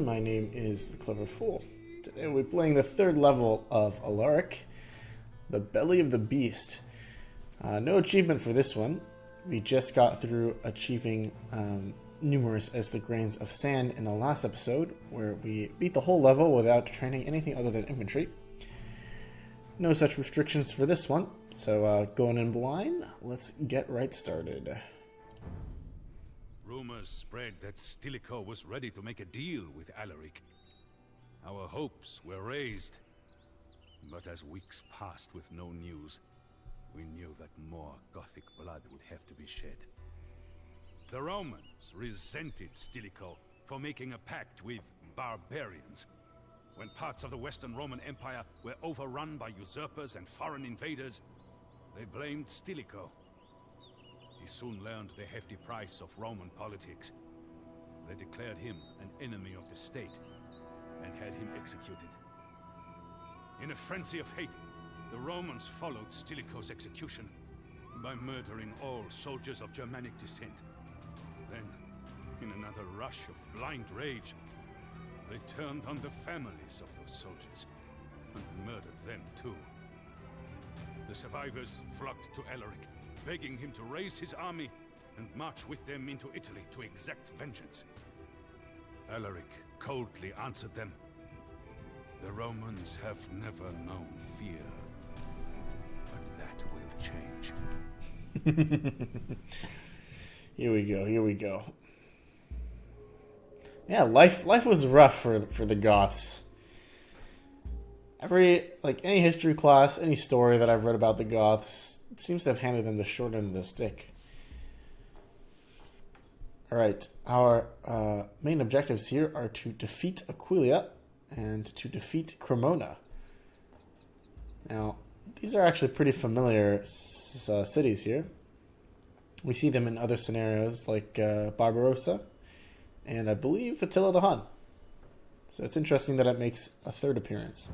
everyone, my name is the Clever Fool. Today we're playing the third level of Alaric, the Belly of the Beast. No achievement for this one. We just got through achieving numerous as the grains of sand in the last episode, where we beat the whole level without training anything other than infantry. No such restrictions for this one, so going in blind, let's get right started. Rumors spread that Stilicho was ready to make a deal with Alaric. Our hopes were raised, but as weeks passed with no news, we knew that more Gothic blood would have to be shed. The Romans resented Stilicho for making a pact with barbarians. When parts of the Western Roman Empire were overrun by usurpers and foreign invaders, they blamed Stilicho. He soon learned the hefty price of Roman politics. They declared him an enemy of the state and had him executed. In a frenzy of hate, the Romans followed Stilicho's execution by murdering all soldiers of Germanic descent. Then, in another rush of blind rage, they turned on the families of those soldiers and murdered them too. The survivors flocked to Alaric, begging him to raise his army and march with them into Italy to exact vengeance. Alaric coldly answered them, "The Romans have never known fear, but that will change." Here we go. Yeah, life was rough for the Goths. Any history class, any story that I've read about the Goths, it seems to have handed them the short end of the stick. Alright, our main objectives here are to defeat Aquileia and to defeat Cremona. Now, these are actually pretty familiar cities here. We see them in other scenarios like Barbarossa and I believe Attila the Hun. So it's interesting that it makes a third appearance.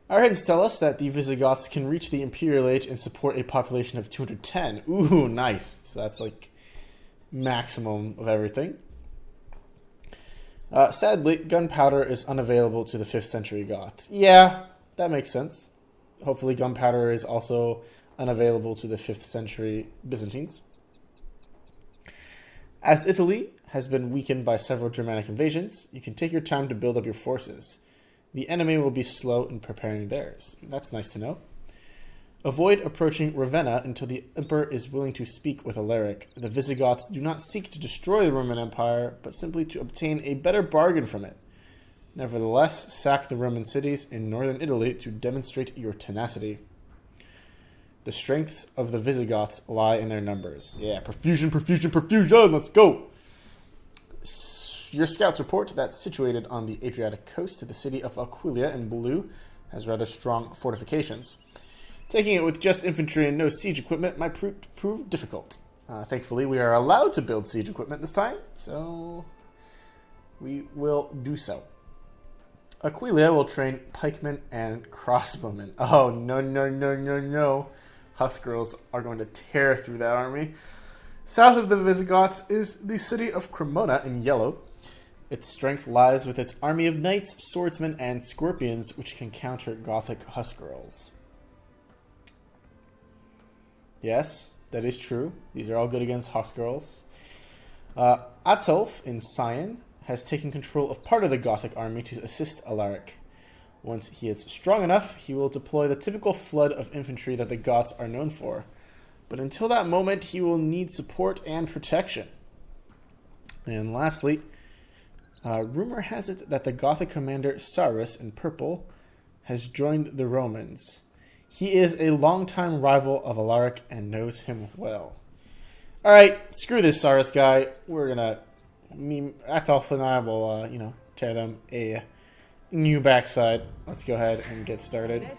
Our hints tell us that the Visigoths can reach the Imperial Age and support a population of 210. Ooh, nice. So that's like maximum of everything. Sadly, gunpowder is unavailable to the 5th century Goths. Yeah, that makes sense. Hopefully gunpowder is also unavailable to the 5th century Byzantines. As Italy has been weakened by several Germanic invasions, you can take your time to build up your forces. The enemy will be slow in preparing theirs. That's nice to know. Avoid approaching Ravenna until the emperor is willing to speak with Alaric. The Visigoths do not seek to destroy the Roman Empire, but simply to obtain a better bargain from it. Nevertheless, sack the Roman cities in northern Italy to demonstrate your tenacity. The strengths of the Visigoths lie in their numbers. Yeah, profusion, let's go! Your scouts report that situated on the Adriatic coast, the city of Aquileia in blue has rather strong fortifications. Taking it with just infantry and no siege equipment might prove difficult. Thankfully, we are allowed to build siege equipment this time, so we will do so. Aquileia will train pikemen and crossbowmen. Oh, no. Husk girls are going to tear through that army. South of the Visigoths is the city of Cremona in yellow. Its strength lies with its army of knights, swordsmen, and scorpions, which can counter Gothic husk girls. Yes, that is true. These are all good against husk girls. Atulf in Sion has taken control of part of the Gothic army to assist Alaric. Once he is strong enough, he will deploy the typical flood of infantry that the Goths are known for. But until that moment, he will need support and protection. And lastly, rumor has it that the Gothic commander Sarus in purple has joined the Romans. He is a longtime rival of Alaric and knows him well. Alright, screw this Sarus guy. We're gonna... Atulf and I will, tear them a new backside. Let's go ahead and get started.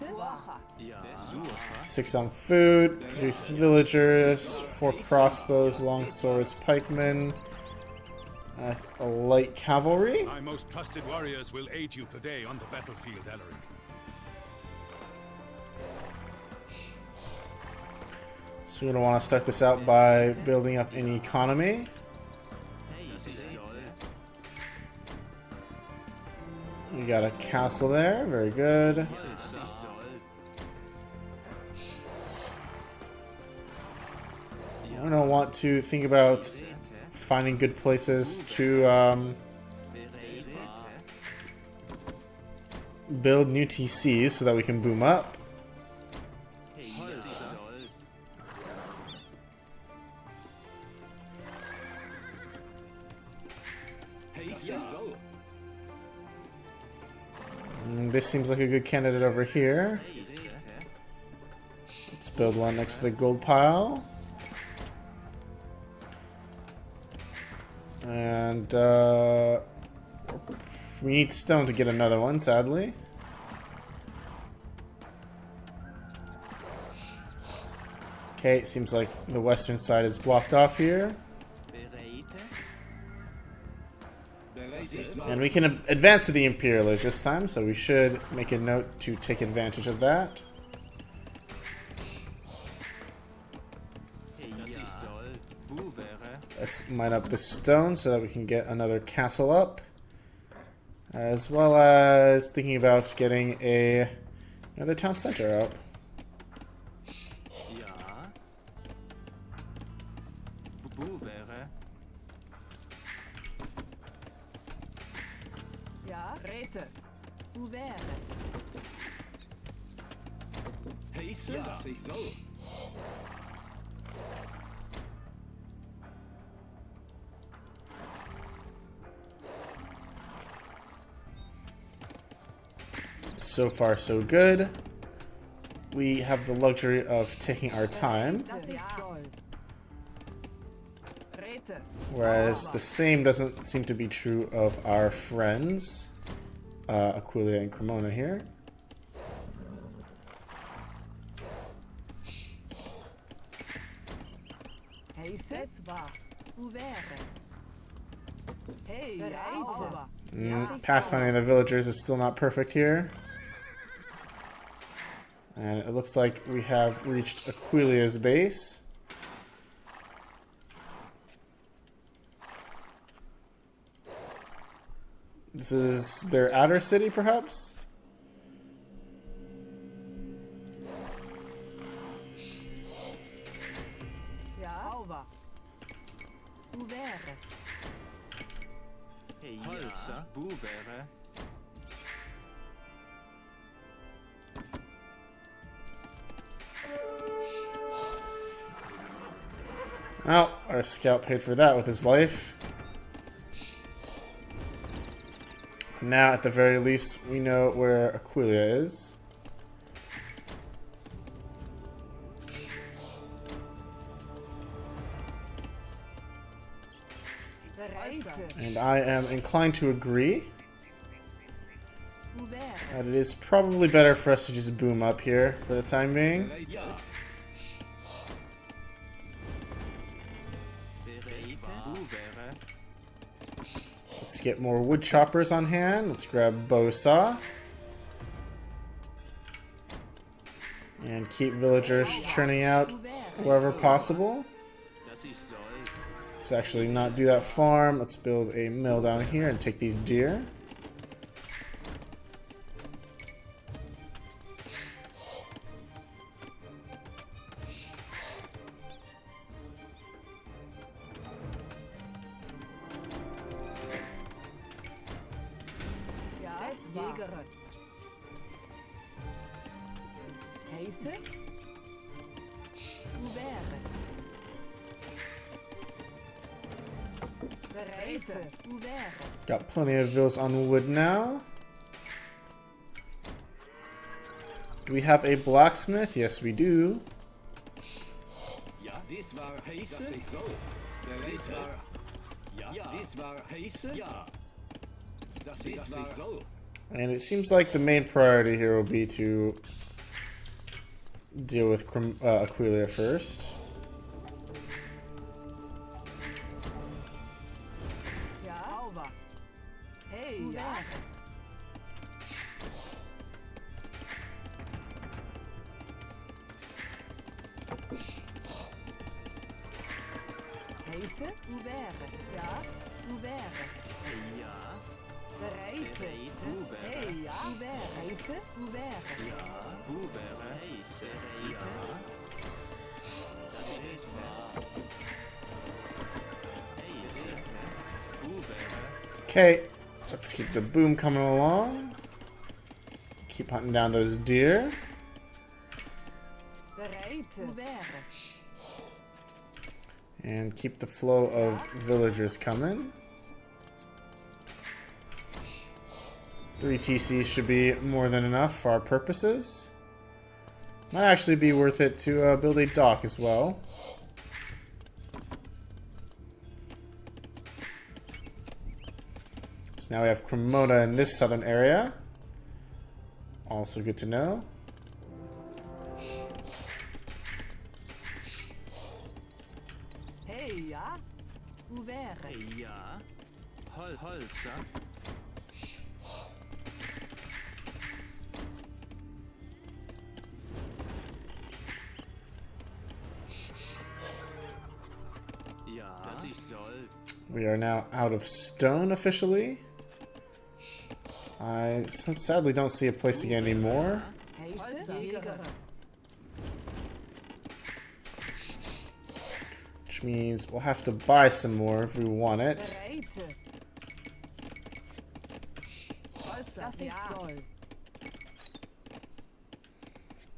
6 on food, produce villagers, 4 crossbows, long swords, pikemen, a light cavalry. My most trusted warriors will aid you today on the battlefield, Alaric. So we're going to want to start this out by building up an economy. We got a castle there. Very good. I don't want to think about finding good places to build new TCs so that we can boom up. This seems like a good candidate over here. Let's build one next to the gold pile. And we need stone to get another one, sadly. Okay, it seems like the western side is blocked off here. And we can advance to the Imperial Age this time, so we should make a note to take advantage of that. Let's mine up the stone so that we can get another castle up. As well as thinking about getting another town center up. So far, so good. We have the luxury of taking our time. Whereas the same doesn't seem to be true of our friends, Aquilia and Cremona here. Pathfinding the villagers is still not perfect here. And it looks like we have reached Aquilia's base. This is their outer city, perhaps? Oh, our scout paid for that with his life. Now, at the very least, we know where Aquilia is. And I am inclined to agree that it is probably better for us to just boom up here for the time being. Let's get more wood choppers on hand. Let's grab bow saw. And keep villagers churning out wherever possible. Let's actually not do that farm. Let's build a mill down here and take these deer. Got plenty of vills on wood now. Do we have a blacksmith? Yes, we do. And it seems like the main priority here will be to deal with Aquilia first. Okay, let's keep the boom coming along. Keep hunting down those deer. And keep the flow of villagers coming. 3 TCs should be more than enough for our purposes. Might actually be worth it to build a dock as well. So now we have Cremona in this southern area. Also good to know. We are now out of stone officially. I sadly don't see a place to get any more. Which means we'll have to buy some more if we want it.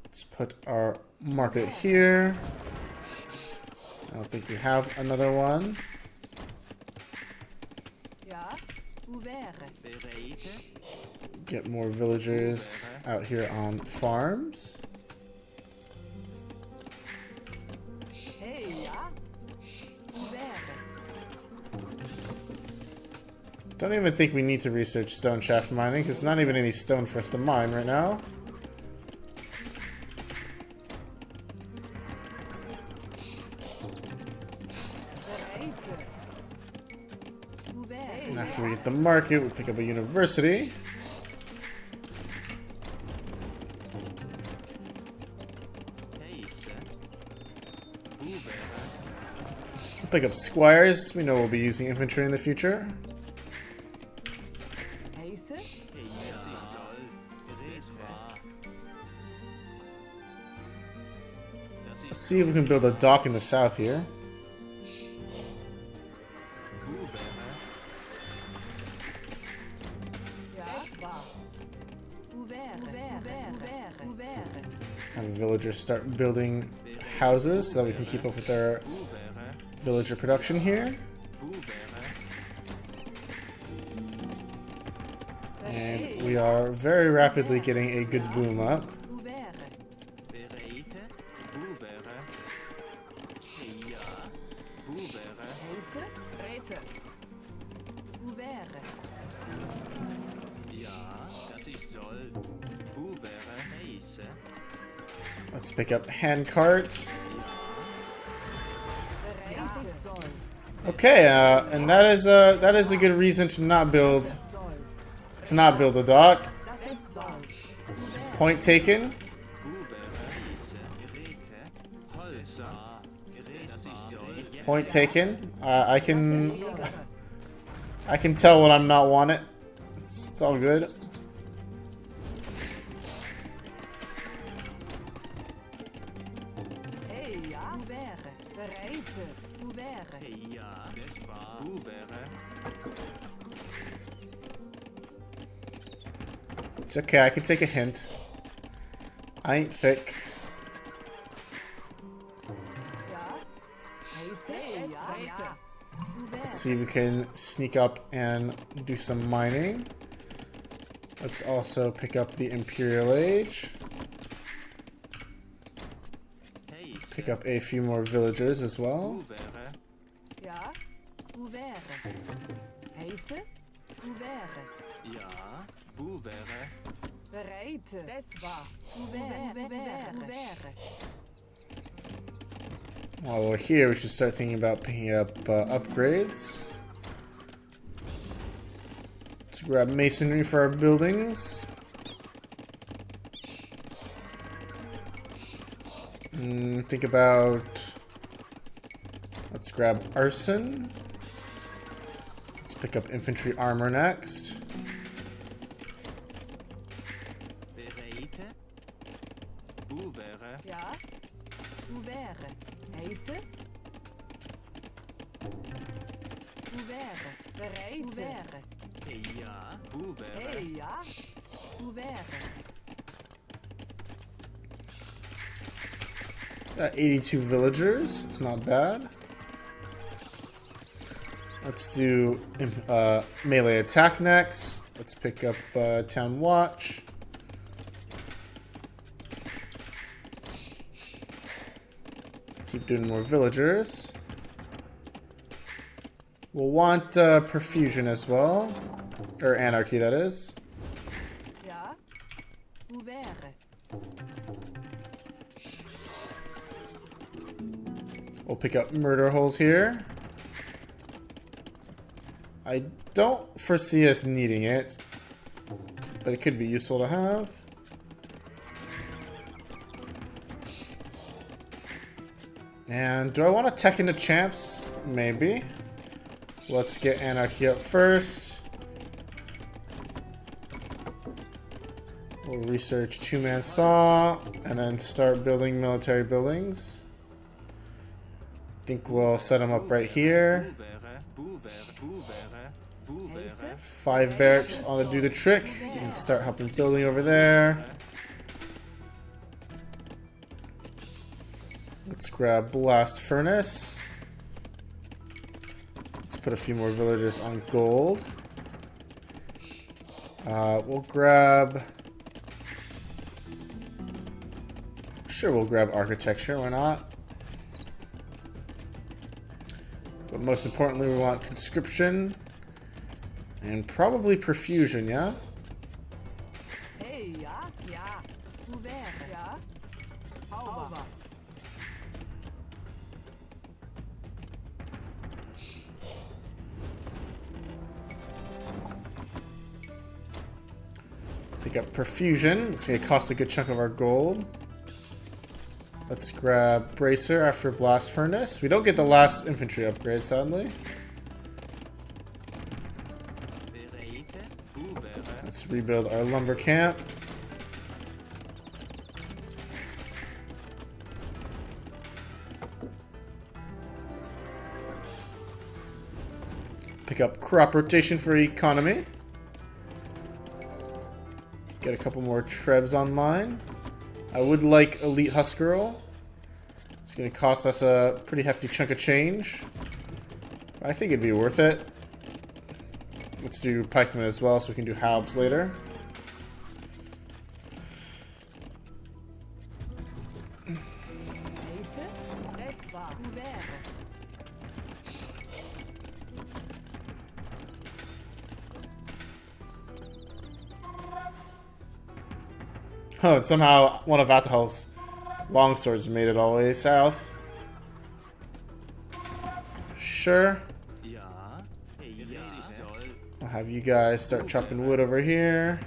Let's put our market here. I don't think we have another one. Get more villagers out here on farms. Don't even think we need to research stone shaft mining because there's not even any stone for us to mine right now. And after we get the market, we'll pick up a university. We'll pick up squires. We know we'll be using infantry in the future. Let's see if we can build a dock in the south here. Have villagers start building houses so that we can keep up with our villager production here. And we are very rapidly getting a good boom up. Let's pick up handcart. Okay, and that is a good reason to not build a dock. Point taken. Point taken. I can tell when I'm not want it. It's all good. It's okay, I can take a hint. I ain't thick. Let's see if we can sneak up and do some mining. Let's also pick up the Imperial Age. Pick up a few more villagers as well. While we're here, we should start thinking about picking up upgrades. Let's grab masonry for our buildings. Think about... Let's grab arson. Let's pick up infantry armor next. Ja. Ouvert. Heisse. Ouvert. Bereid. Ouvert. Ja. Ouvert. Hey, ja. Ouvert. Got 82 villagers. It's not bad. Let's do melee attack next. Let's pick up Town Watch. Keep doing more villagers. We'll want perfusion as well. Or anarchy, that is. Ja. Ouvert. We'll pick up murder holes here. I don't foresee us needing it, but it could be useful to have. And do I want to tech into champs? Maybe. Let's get anarchy up first. We'll research two-man saw and then start building military buildings. I think we'll set them up right here. 5 barracks ought to do the trick. You can start helping building over there. Let's grab blast furnace. Let's put a few more villagers on gold. We'll grab... Sure, we'll grab architecture, why not? But most importantly, we want conscription. And probably perfusion, yeah? Hey, ja. Ja. Ouvert. Ja. Houba. Pick up perfusion. It's going to cost a good chunk of our gold. Let's grab bracer after blast furnace. We don't get the last infantry upgrade, sadly. Let's rebuild our lumber camp. Pick up crop rotation for economy. Get a couple more trebs online. I would like elite huskerl. It's going to cost us a pretty hefty chunk of change. I think it'd be worth it. Let's do pikemen as well so we can do halbs later. Oh, and somehow one of Atahal's longswords made it all the way south. Sure. I'll have you guys start chopping wood over here.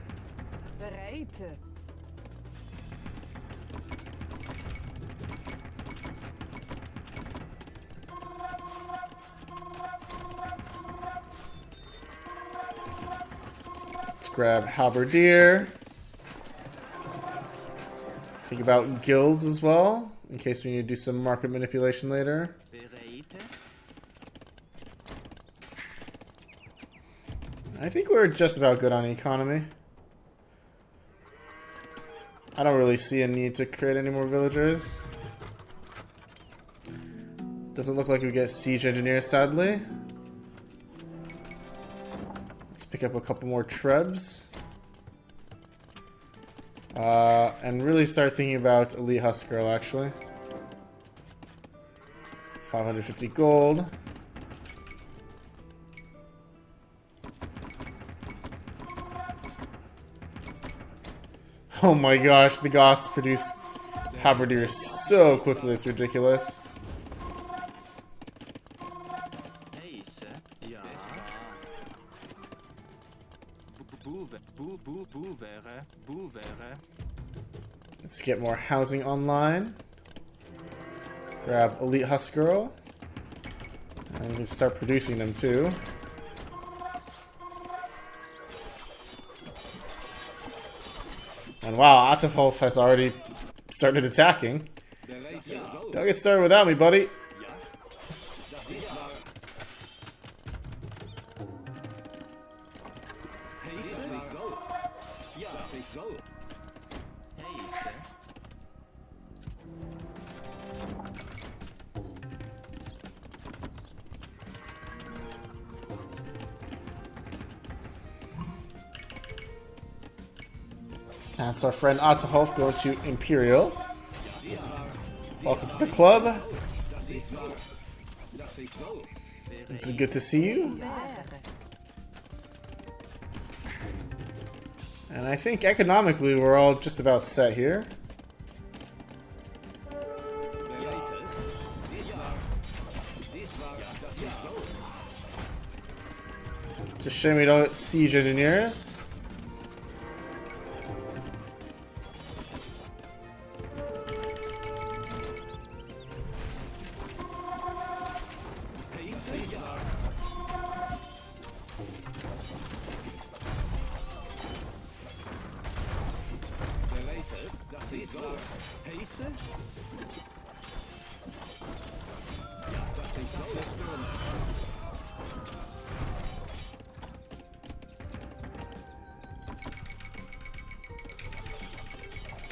Let's grab halberdier. Think about guilds as well, in case we need to do some market manipulation later. I think we're just about good on economy. I don't really see a need to create any more villagers. Doesn't look like we get siege engineers, sadly. Let's pick up a couple more trebs. And really start thinking about elite huskerl, actually. 550 gold. Oh my gosh, the Goths produce halberdiers so quickly, it's ridiculous. Let's get more housing online. Grab elite huskerl. And we can start producing them too. And wow, Atafolf has already started attacking. Don't get started without me, buddy. That's our friend Atahof going to Imperial. Welcome to the club. It's good to see you. And I think economically we're all just about set here. It's a shame we don't get siege engineers.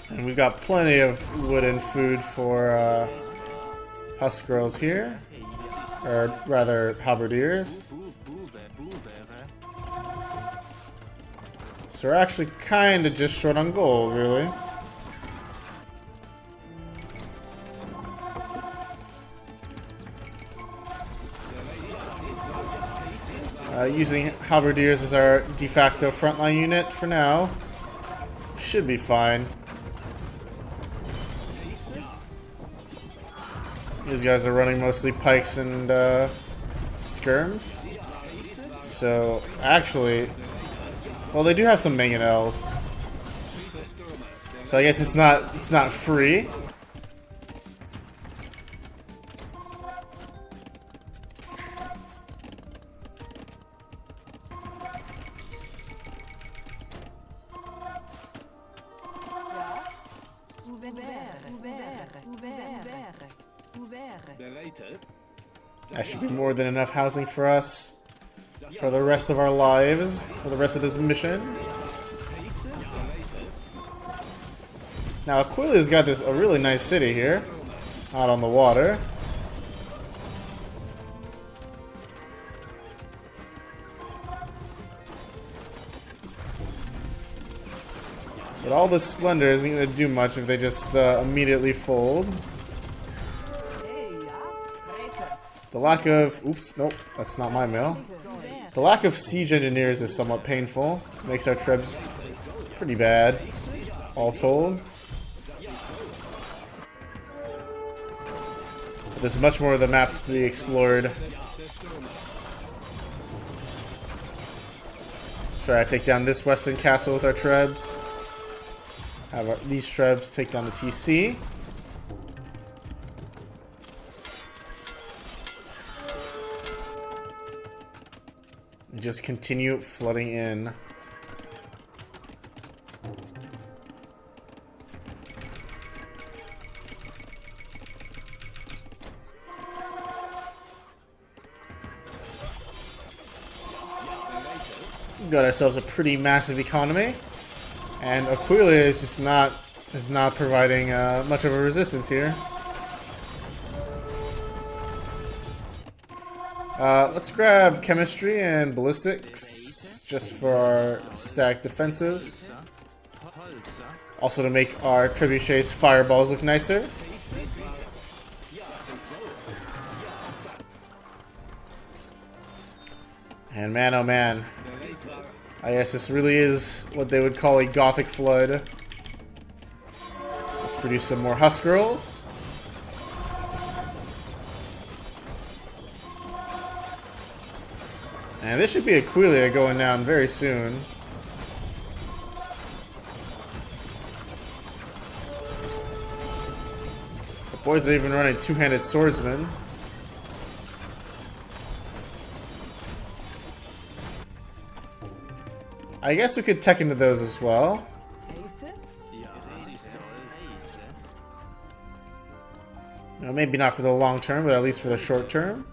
And we've got plenty of wood and food for husk girls here, or rather halberdiers. So we're actually kind of just short on gold, really. Using halberdiers as our de facto frontline unit for now should be fine. These guys are running mostly pikes and skirms. So actually, well, they do have some mangonels. So I guess it's not free. That should be more than enough housing for us for the rest of our lives, for the rest of this mission. Now Aquilia's got a really nice city here, out on the water. But all this splendor isn't going to do much if they just immediately fold. The lack of... Oops, nope, that's not my mail. The lack of siege engineers is somewhat painful. Makes our trebs pretty bad, all told. But there's much more of the map to be explored. Let's try to take down this western castle with our trebs. Have these trebs take down the TC. And just continue flooding in. Got ourselves a pretty massive economy. And Aquilia is just not providing much of a resistance here. Let's grab chemistry and ballistics just for our stacked defenses. Also to make our trebuchets fireballs look nicer. And man, oh man. I guess this really is what they would call a Gothic flood. Let's produce some more husk girls. And this should be Aquilia going down very soon. The boys are even running two-handed swordsmen. I guess we could tech into those as well. Maybe not for the long term, but at least for the short term.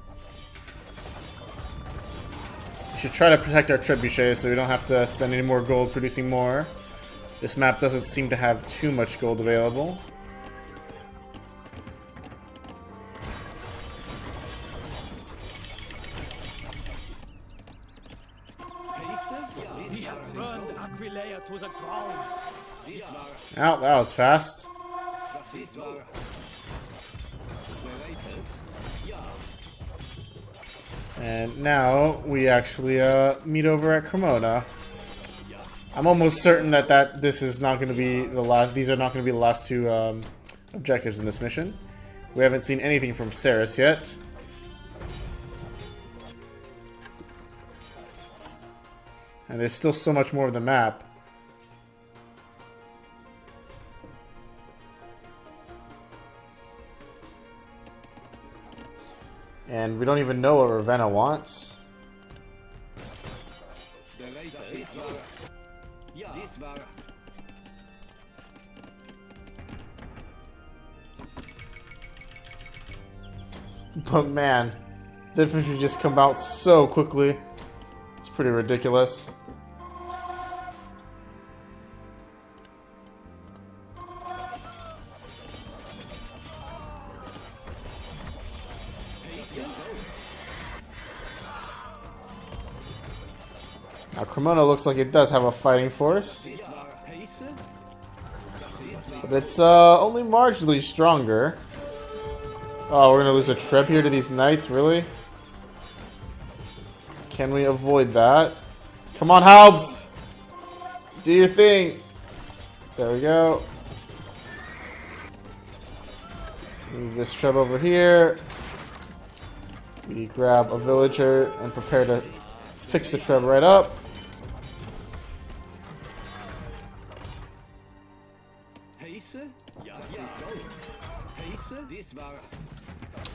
We should try to protect our trebuchets so we don't have to spend any more gold producing more. This map doesn't seem to have too much gold available. We have burned Aquileia to the ground. Oh, that was fast. And now we actually meet over at Cremona. I'm almost certain that this is not going to be the last. These are not going to be the last two objectives in this mission. We haven't seen anything from Sarus yet. And there's still so much more of the map. And we don't even know what Ravenna wants. But man, the infantry just come out so quickly. It's pretty ridiculous. Now Cremona looks like it does have a fighting force, but it's only marginally stronger. Oh, we're gonna lose a trip here to these knights, really? Can we avoid that? Come on, Halbs! Do your thing! There we go. Move this treb over here. We grab a villager and prepare to fix the treb right up.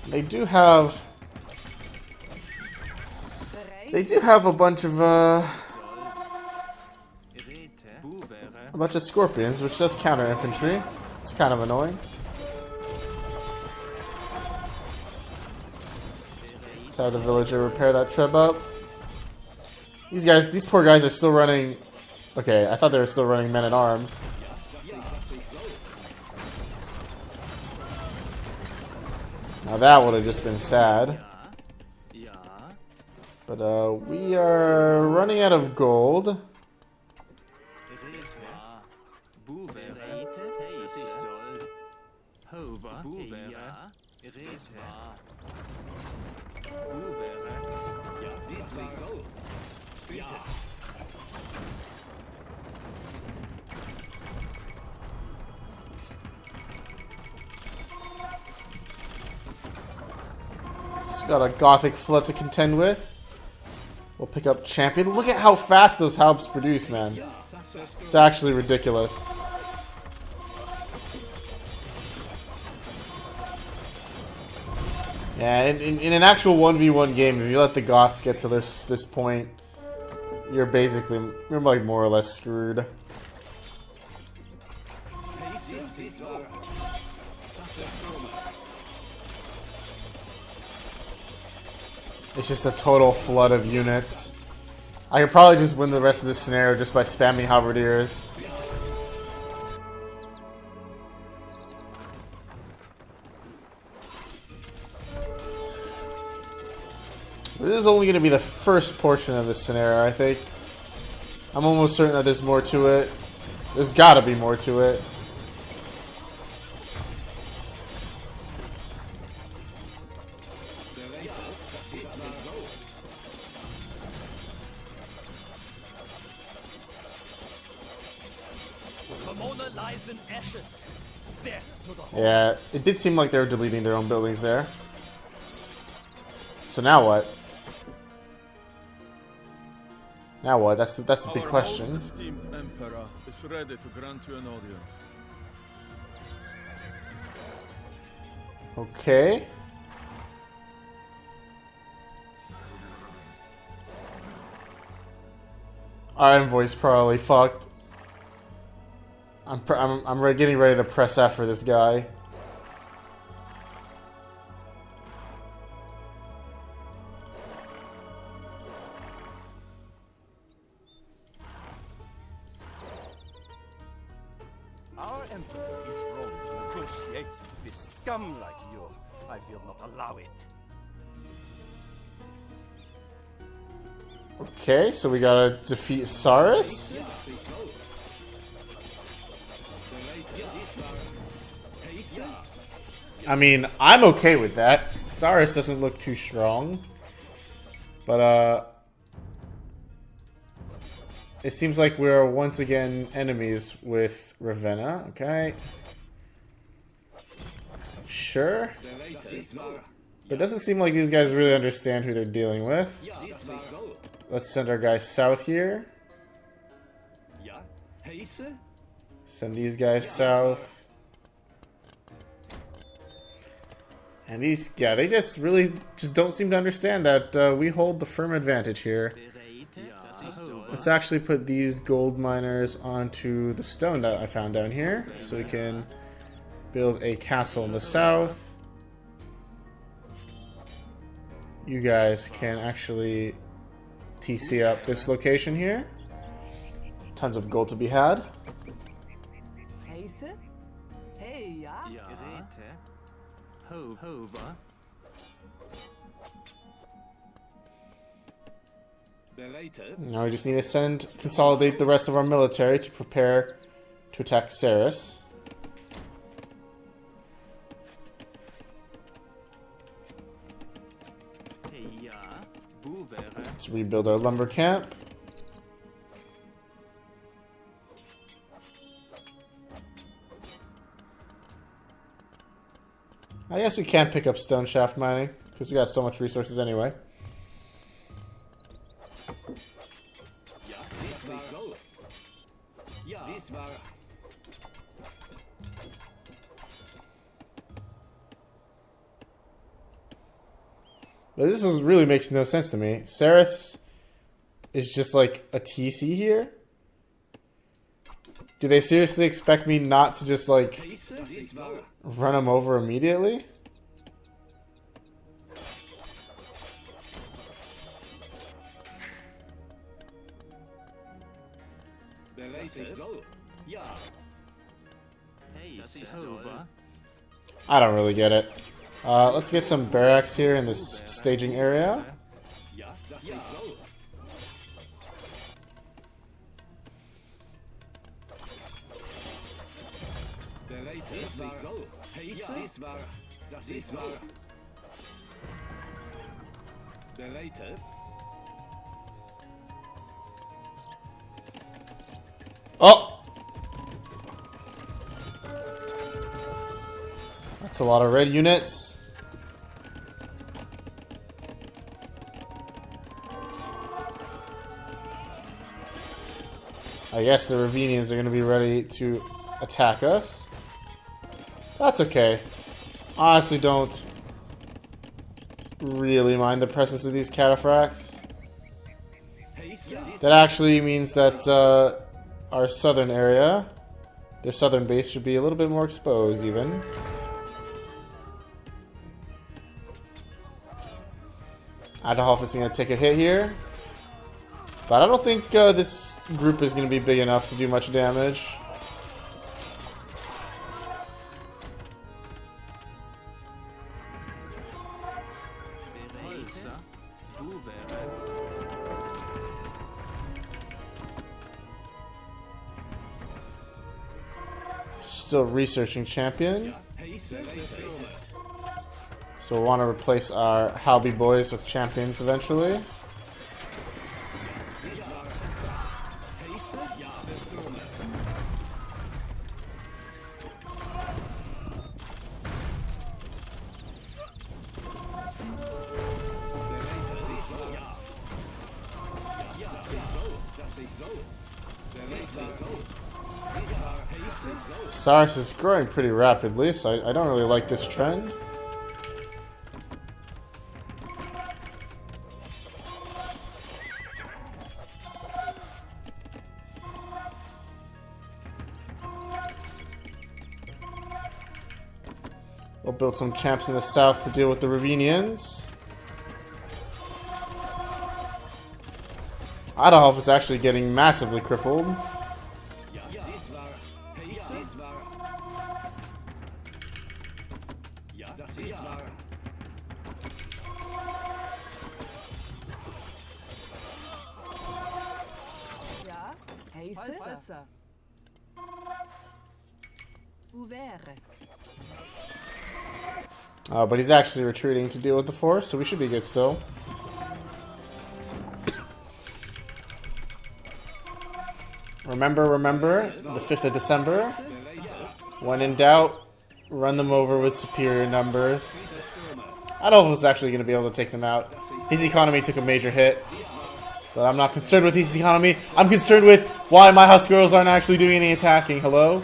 They do have a bunch of scorpions, which does counter infantry. It's kind of annoying. Let's have the villager repair that treb up. These poor guys are still running. Okay, I thought they were still running men at arms. Now that would have just been sad. But we are running out of gold. Got a Gothic flood to contend with. We'll pick up champion. Look at how fast those helps produce, man. It's actually ridiculous. Yeah, in an actual 1v1 game, if you let the Goths get to this point, you're like more or less screwed. It's just a total flood of units. I could probably just win the rest of this scenario just by spamming halberdiers. This is only going to be the first portion of this scenario, I think. I'm almost certain that there's more to it. There's got to be more to it. Yeah, it did seem like they were deleting their own buildings there. So now what? Now what? That's the big question. Emperor is ready to grant you an audience. Okay. Our envoy's probably fucked. I'm getting ready to press F for this guy. hate this scum like you. I will not allow it. Okay, so we gotta defeat Sarus. I mean, I'm okay with that. Sarus doesn't look too strong. But, it seems like we're once again enemies with Ravenna, okay? Sure. But it doesn't seem like these guys really understand who they're dealing with. Let's send our guys south here. Send these guys south. And these, yeah, they just really don't seem to understand that we hold the firm advantage here. Let's actually put these gold miners onto the stone that I found down here, so we can build a castle in the south. You guys can actually TC up this location here. Tons of gold to be had. Heiße? Hey, ja? Now we just need to consolidate the rest of our military to prepare to attack Sarus. Let's rebuild our lumber camp. I guess we can't pick up stone shaft mining because we got so much resources anyway. But this really makes no sense to me. Sarus is just like a TC here? Do they seriously expect me not to just like run him over immediately? I don't really get it. Let's get some barracks here in this staging area. Oh! That's a lot of red units. I guess the Ravenians are going to be ready to attack us. That's okay. Honestly, don't really mind the presence of these cataphracts. That actually means that our southern area, their southern base, should be a little bit more exposed even. Adolf is going to take a hit here. But I don't think this group is going to be big enough to do much damage. Still researching champion. So we'll want to replace our Halby boys with champions eventually. Sarus is growing pretty rapidly, so I don't really like this trend. We'll build some camps in the south to deal with the Ravenians. Adolf is actually getting massively crippled. Ja, Heisse. Ouvert. But he's actually retreating to deal with the force, so we should be good still. Remember, the 5th of December. When in doubt, run them over with superior numbers. Adolfo's actually going to be able to take them out. His economy took a major hit. But I'm not concerned with his economy. I'm concerned with why my house girls aren't actually doing any attacking. Hello?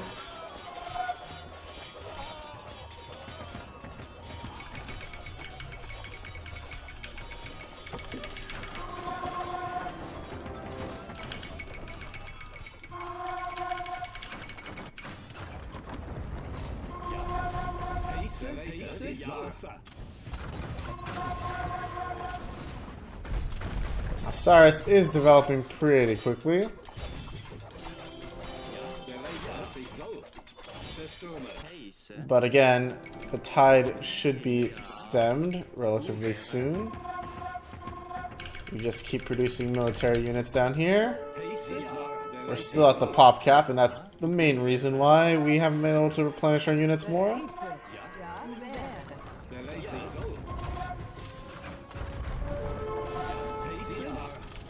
Sarus is developing pretty quickly. But again, the tide should be stemmed relatively soon. We just keep producing military units down here. We're still at the pop cap, and that's the main reason why we haven't been able to replenish our units more.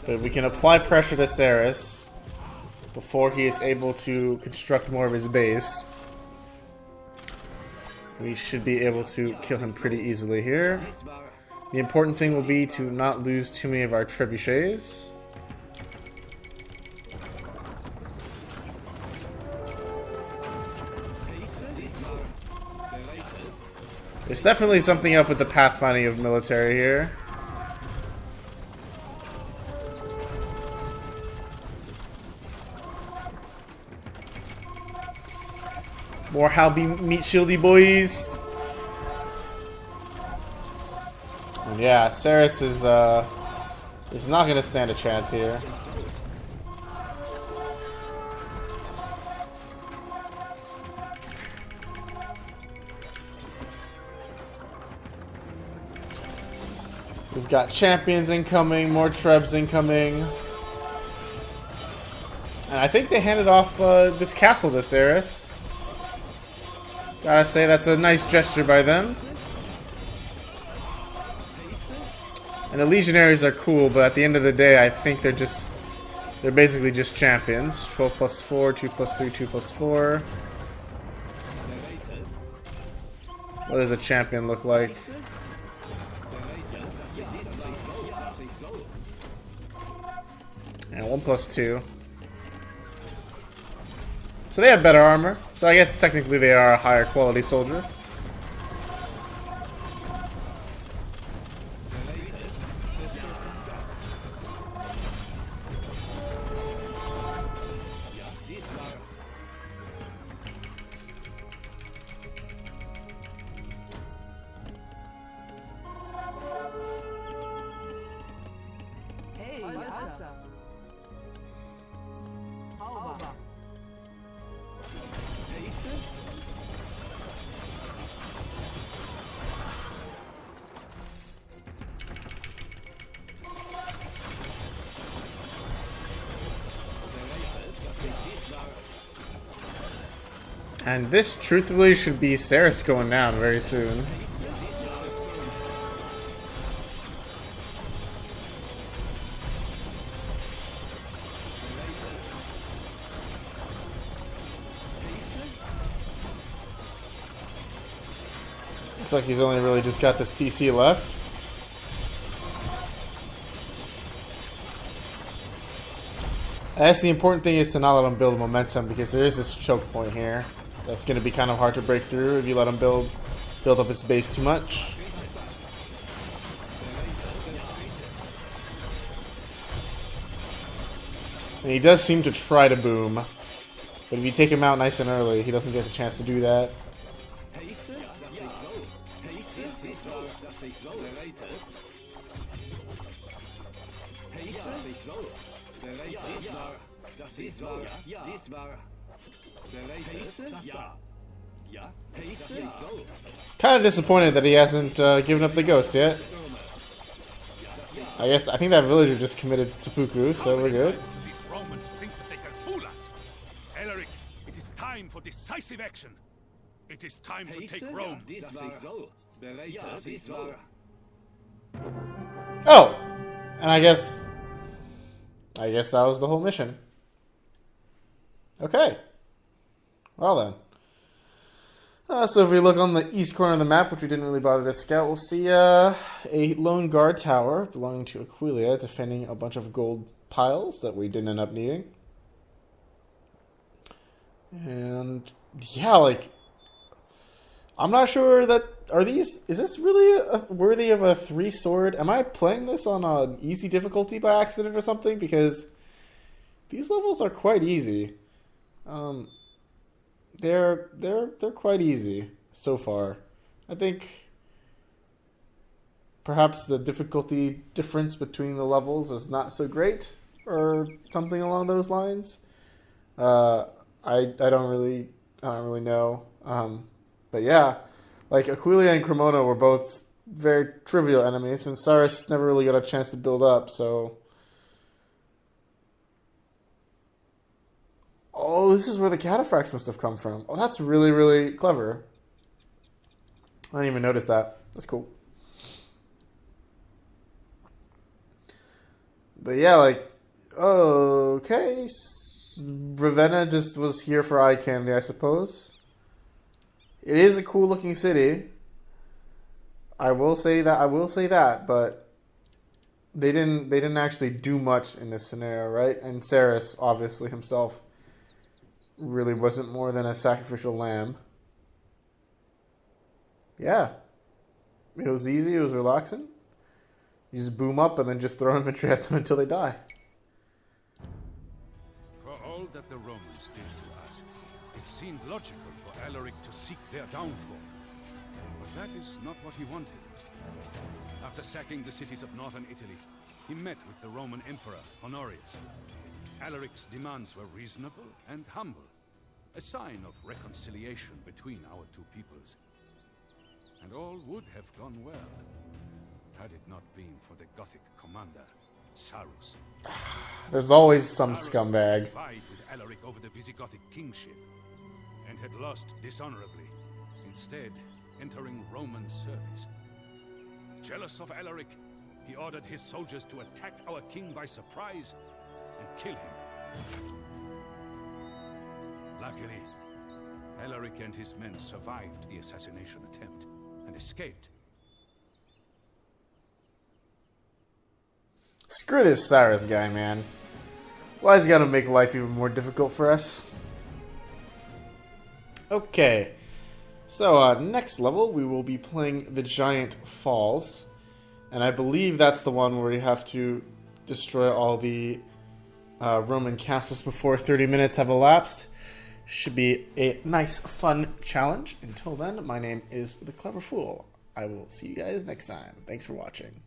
But we can apply pressure to Sarus before he is able to construct more of his base. We should be able to kill him pretty easily here. The important thing will be to not lose too many of our trebuchets. There's definitely something up with the pathfinding of military here. More Halby meat shieldy boys. And yeah, Sarus is not gonna stand a chance here. We've got champions incoming, more trebs incoming. And I think they handed off this castle to Sarus. Gotta say, that's a nice gesture by them. And the legionaries are cool, but at the end of the day, I think they're basically just champions. 12 plus 4, 2 plus 3, 2 plus 4. What does a champion look like? And 1 plus 2. So they have better armor, so I guess technically they are a higher quality soldier. Hey, Heisse. Hauber. And this, truthfully, should be Sarus going down very soon. Looks like he's only really just got this TC left. I guess the important thing is to not let him build momentum, because there is this choke point here. That's going to be kind of hard to break through if you let him build up his base too much. And he does seem to try to boom. But if you take him out nice and early, he doesn't get the chance to do that. Kind of disappointed that he hasn't given up the ghost yet. I think that villager just committed seppuku, so we're good. These Romans think that they can fool us. Alaric, it is time for decisive action. It is time to take Rome. Oh! And I guess that was the whole mission. Okay. Well then. So if we look on the east corner of the map, which we didn't really bother to scout, we'll see a lone guard tower belonging to Aquileia defending a bunch of gold piles that we didn't end up needing. And yeah, like, I'm not sure that, is this really worthy of a 3-sword? Am I playing this on an easy difficulty by accident or something? Because these levels are quite easy. They're quite easy so far. I think perhaps the difficulty difference between the levels is not so great, or something along those lines. I don't really know. But yeah, like Aquileia and Cremona were both very trivial enemies, and Sarus never really got a chance to build up. So. Oh, this is where the cataphracts must have come from. Oh, that's really, really clever. I didn't even notice that. That's cool. But yeah, like, okay. Ravenna just was here for eye candy, I suppose. It is a cool looking city. I will say that, but they didn't actually do much in this scenario, right? And Sarus, obviously himself, really wasn't more than a sacrificial lamb. Yeah. It was easy, it was relaxing. You just boom up and then just throw infantry at them until they die. For all that the Romans did to us, it seemed logical for Alaric to seek their downfall. But that is not what he wanted. After sacking the cities of northern Italy, he met with the Roman Emperor, Honorius. Alaric's demands were reasonable and humble, a sign of reconciliation between our two peoples. And all would have gone well, had it not been for the Gothic commander, Sarus. There's always some Sarus scumbag. vied with Alaric over the Visigothic kingship, and had lost dishonorably, instead entering Roman service. Jealous of Alaric, he ordered his soldiers to attack our king by surprise and kill him. Luckily, Alaric and his men survived the assassination attempt and escaped. Screw this Sarus guy, man. Why is he gotta make life even more difficult for us? Okay. So, next level, we will be playing the Giant Falls. And I believe that's the one where you have to destroy all the Roman castles before 30 minutes have elapsed. Should be a nice, fun challenge. Until then, my name is The Clever Fool. I will see you guys next time. Thanks for watching.